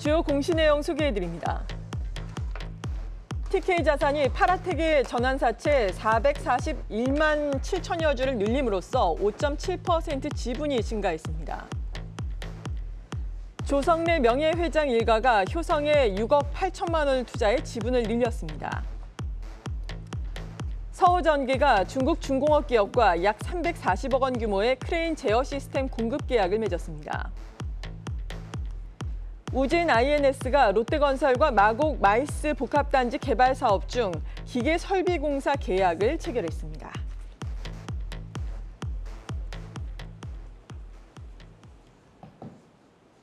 주요 공시 내용 소개해드립니다. TK자산이 파라텍의 전환사채 441만 7천여 주를 늘림으로써 5.7% 지분이 증가했습니다. 조성래 명예회장 일가가 효성에 6억 8천만 원을 투자해 지분을 늘렸습니다. 서우전기가 중국 중공업 기업과 약 340억 원 규모의 크레인 제어 시스템 공급 계약을 맺었습니다. 우진 INS가 롯데건설과 마곡 마이스 복합단지 개발 사업 중 기계 설비 공사 계약을 체결했습니다.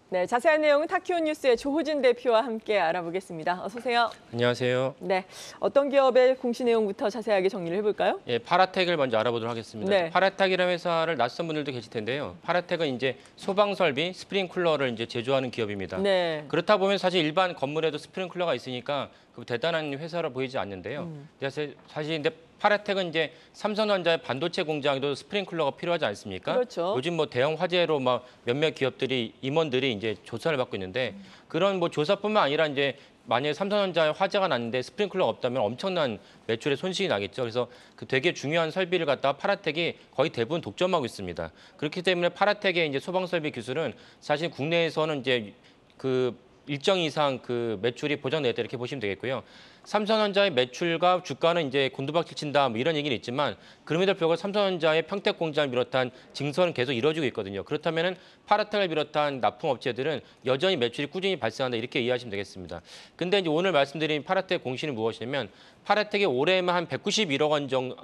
네, 자세한 내용은 타키오뉴스의 조호진 대표와 함께 알아보겠습니다. 어서 오세요. 안녕하세요. 네, 어떤 기업의 공시 내용부터 자세하게 정리를 해볼까요? 예, 파라텍을 먼저 알아보도록 하겠습니다. 네. 파라텍이라는 회사를 낯선 분들도 계실 텐데요. 파라텍은 이제 소방 설비, 스프링클러를 이제 제조하는 기업입니다. 네. 그렇다 보면 사실 일반 건물에도 스프링클러가 있으니까 그 대단한 회사로 보이지 않는데요. 사실 근데 파라텍은 이제 삼성전자의 반도체 공장에도 스프링클러가 필요하지 않습니까? 그렇죠. 요즘 뭐 대형 화재로 막 몇몇 기업들이 임원들이 이제 조사를 받고 있는데 그런 뭐 조사뿐만 아니라 이제 만약에 삼성전자에 화재가 났는데 스프링클러가 없다면 엄청난 매출에 손실이 나겠죠. 그래서 그 되게 중요한 설비를 갖다가 파라텍이 거의 대부분 독점하고 있습니다. 그렇기 때문에 파라텍의 이제 소방 설비 기술은 사실 국내에서는 이제 그 일정 이상 그 매출이 보장되었다 이렇게 보시면 되겠고요. 삼성전자의 매출과 주가는 이제 곤두박질친다 뭐 이런 얘기는 있지만 그럼에도 불구하고 삼성전자의 평택 공장을 비롯한 증설은 계속 이루어지고 있거든요. 그렇다면은 파라텍을 비롯한 납품업체들은 여전히 매출이 꾸준히 발생한다 이렇게 이해하시면 되겠습니다. 근데 이제 오늘 말씀드린 파라텍 공시는 무엇이냐면 파라텍이 올해만 한 191억 원 정도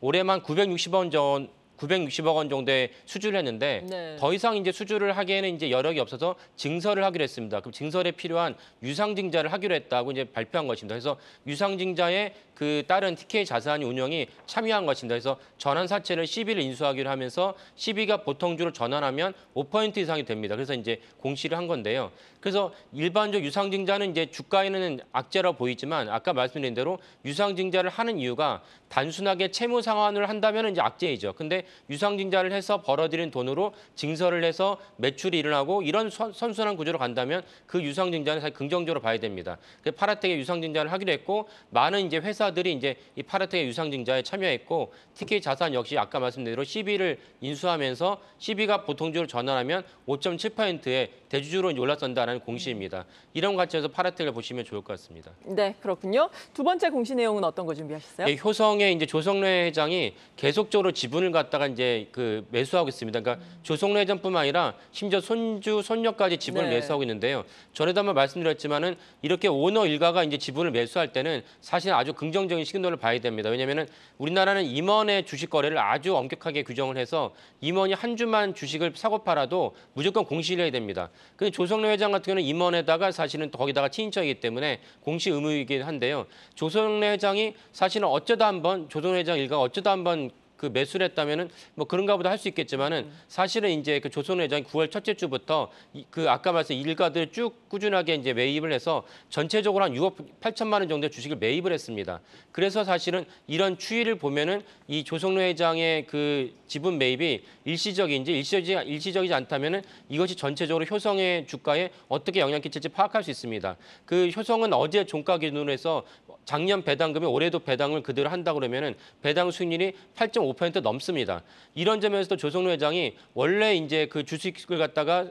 올해만 960억 원 정도의 수주를 했는데 네. 더 이상 이제 수주를 하기에는 이제 여력이 없어서 증설을 하기로 했습니다. 그럼 증설에 필요한 유상증자를 하기로 했다고 이제 발표한 것입니다. 그래서 유상증자에 그 다른 TK 자산이 운영이 참여한 것입니다. 그래서 전환사채를 10일 인수하기로 하면서 10위가 보통주로 전환하면 5% 이상이 됩니다. 그래서 이제 공시를 한 건데요. 그래서 일반적 유상증자는 이제 주가에는 악재로 보이지만 아까 말씀드린 대로 유상증자를 하는 이유가 단순하게 채무 상환을 한다면 이제 악재이죠. 근데 유상증자를 해서 벌어들인 돈으로 증설을 해서 매출이 일어나고 이런 선순환 구조로 간다면 그 유상증자는 사실 긍정적으로 봐야 됩니다. 파라텍의 유상증자를 하기로 했고 많은 이제 회사들이 이제 이 파라텍의 유상증자에 참여했고 TK 자산 역시 아까 말씀드린 대로 10위를 인수하면서 10위가 보통주로 전환하면 5.7%의 대주주로 올라선다는 공시입니다. 이런 관점에서 파라텍을 보시면 좋을 것 같습니다. 네, 그렇군요. 두 번째 공시 내용은 어떤 거 준비하셨어요? 예, 효성의 이제 조성래 회장이 계속적으로 지분을 갖다가 이제 그 매수하고 있습니다. 그러니까 조성래 회장뿐만 아니라 심지어 손주, 손녀까지 지분을 네. 매수하고 있는데요. 전에도 한번 말씀드렸지만은 이렇게 오너 일가가 이제 지분을 매수할 때는 사실 아주 긍정적인 시그널을 봐야 됩니다. 왜냐하면은 우리나라는 임원의 주식 거래를 아주 엄격하게 규정을 해서 임원이 한 주만 주식을 사고 팔아도 무조건 공시를 해야 됩니다. 근데 조성래 회장 같은 경우는 임원에다가 사실은 또 거기다가 친인척이기 때문에 공시 의무이긴 한데요. 조성래 회장이 사실은 어쩌다 한번 조성래 회장 일가가 어쩌다 한번 그 매수를 했다면은 뭐 그런가 보다 할 수 있겠지만은 사실은 이제 그 조선의 회장이 9월 첫째 주부터 그 아까 말씀 일가들 쭉 꾸준하게 이제 매입을 해서 전체적으로 한 6억 8천만 원 정도의 주식을 매입을 했습니다. 그래서 사실은 이런 추이를 보면은 이 조성래 회장의 그 지분 매입이 일시적인지 일시적이지 않다면은 이것이 전체적으로 효성의 주가에 어떻게 영향 끼칠지 파악할 수 있습니다. 그 효성은 어제 종가 기준으로 해서 작년 배당금이 올해도 배당을 그대로 한다 그러면은 배당 수익률이 8.5% 넘습니다. 이런 점에서도 조성래 회장이 원래 이제 그 주식을 갖다가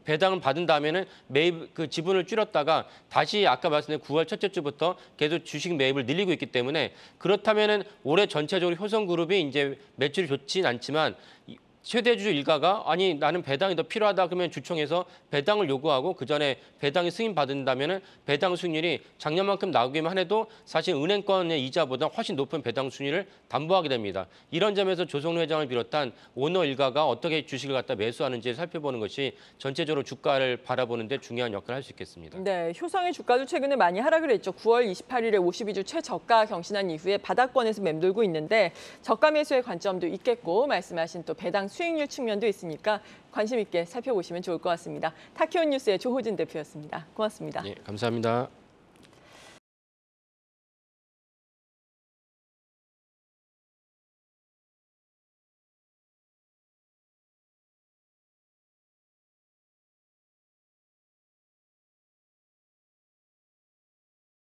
배당을 받은 다음에는 매입 그 지분을 줄였다가 다시 아까 말씀드린 9월 첫째 주부터 계속 주식 매입을 늘리고 있기 때문에 그렇다면은 올해 전체적으로 효성그룹이 이제 매출이 좋진 않지만 최대주주 일가가 아니 나는 배당이 더 필요하다 그러면 주총에서 배당을 요구하고 그전에 배당이 승인받는다면 배당 수익률이 작년만큼 나오기만 해도 사실 은행권의 이자보다 훨씬 높은 배당 수익률을 담보하게 됩니다. 이런 점에서 조성래 회장을 비롯한 오너 일가가 어떻게 주식을 갖다 매수하는지 살펴보는 것이 전체적으로 주가를 바라보는 데 중요한 역할을 할 수 있겠습니다. 네, 효성의 주가도 최근에 많이 하락을 했죠. 9월 28일에 52주 최저가 경신한 이후에 바닥권에서 맴돌고 있는데 저가 매수의 관점도 있겠고 말씀하신 또 배당 수익률 측면도 있으니까 관심 있게 살펴보시면 좋을 것 같습니다. 타키온 뉴스의 조호진 대표였습니다. 고맙습니다. 네, 감사합니다.